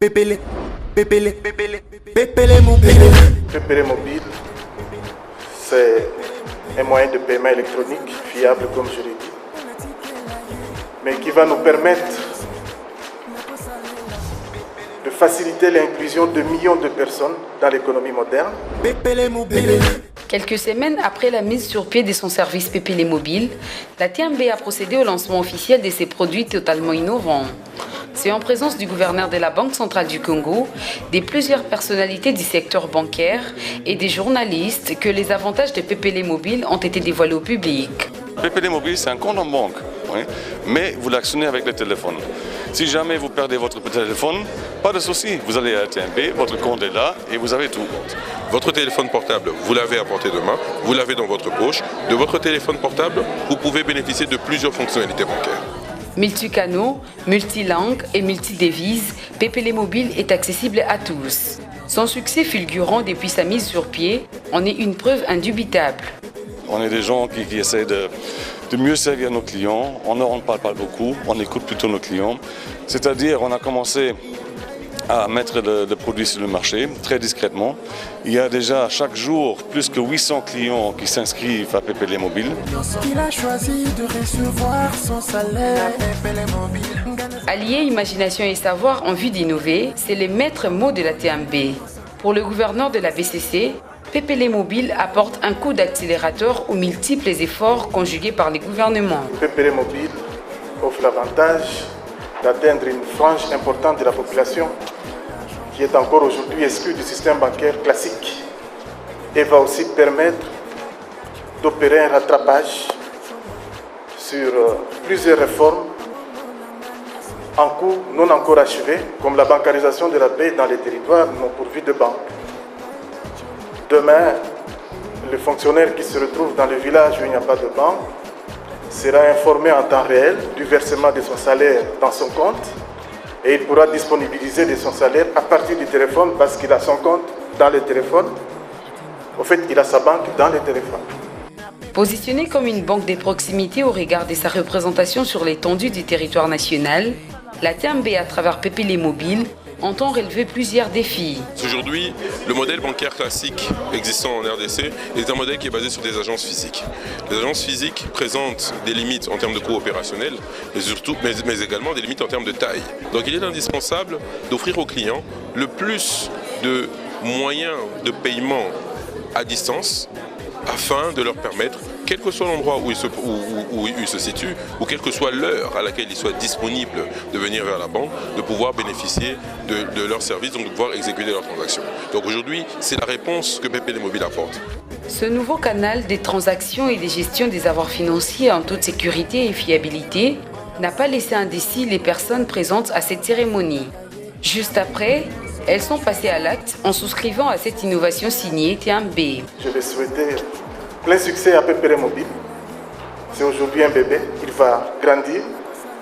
Pépélé, pépélé, pépélé, pépélé mobile. Pépélé mobile, c'est un moyen de paiement électronique fiable, comme je l'ai dit, mais qui va nous permettre de faciliter l'inclusion de millions de personnes dans l'économie moderne. Pépélé mobile. Quelques semaines après la mise sur pied de son service Pépélé Mobile, la TMB a procédé au lancement officiel de ses produits totalement innovants. C'est en présence du gouverneur de la Banque centrale du Congo, de plusieurs personnalités du secteur bancaire et des journalistes que les avantages de Pépélé Mobile ont été dévoilés au public. Pépélé Mobile, c'est un compte en banque, oui, mais vous l'actionnez avec le téléphone. Si jamais vous perdez votre téléphone, pas de souci, vous allez à la TMB, votre compte est là et vous avez tout. Votre téléphone portable, vous l'avez à portée de main, vous l'avez dans votre poche. De votre téléphone portable, vous pouvez bénéficier de plusieurs fonctionnalités bancaires. Multicanaux, multilangues et multidevises, Pépélé Mobile est accessible à tous. Son succès fulgurant depuis sa mise sur pied en est une preuve indubitable. On est des gens qui essaient de mieux servir nos clients. On n'en parle pas beaucoup, on écoute plutôt nos clients. C'est-à-dire, on a commencé à mettre le produit sur le marché très discrètement. Il y a déjà chaque jour plus que 800 clients qui s'inscrivent à Pépélé Mobile. Lorsqu'il a choisi de recevoir son salaire, Pépélé mobile. Allier imagination et savoir en vue d'innover, c'est le maître mot de la TMB. Pour le gouverneur de la BCC, Pépélé Mobile apporte un coup d'accélérateur aux multiples efforts conjugués par les gouvernements. Pépélé mobile offre l'avantage d'atteindre une frange importante de la population qui est encore aujourd'hui exclue du système bancaire classique et va aussi permettre d'opérer un rattrapage sur plusieurs réformes en cours non encore achevées, comme la bancarisation de la paix dans les territoires non pourvus de banques. Demain, le fonctionnaire qui se retrouve dans le village où il n'y a pas de banque sera informé en temps réel du versement de son salaire dans son compte et il pourra disponibiliser de son salaire à partir du téléphone parce qu'il a son compte dans le téléphone. Au fait, il a sa banque dans le téléphone. Positionnée comme une banque de proximité au regard de sa représentation sur l'étendue du territoire national, la TMB, à travers Pépélé Mobile, entend relever plusieurs défis. Aujourd'hui, le modèle bancaire classique existant en RDC est un modèle qui est basé sur des agences physiques. Les agences physiques présentent des limites en termes de coûts opérationnels, mais également des limites en termes de taille. Donc il est indispensable d'offrir aux clients le plus de moyens de paiement à distance afin de leur permettre, quel que soit l'endroit où ils se situent, ou quelle que soit l'heure à laquelle ils soient disponibles de venir vers la banque, de pouvoir bénéficier de leurs services, donc de pouvoir exécuter leurs transactions. Donc aujourd'hui, c'est la réponse que Pépélé Mobile apporte. Ce nouveau canal des transactions et de gestion des avoirs financiers en toute sécurité et fiabilité n'a pas laissé indécis les personnes présentes à cette cérémonie. Juste après, elles sont passées à l'acte en souscrivant à cette innovation signée TMB. Je vais souhaiter plein succès à Pépélé Mobile. C'est aujourd'hui un bébé, il va grandir,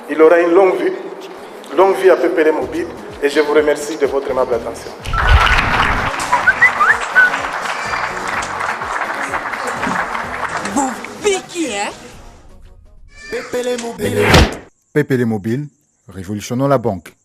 il aura une longue vie à Pépélé Mobile et je vous remercie de votre aimable attention. Vous piquez, hein? Pépélé mobile. Pépélé Mobile, révolutionnons la banque.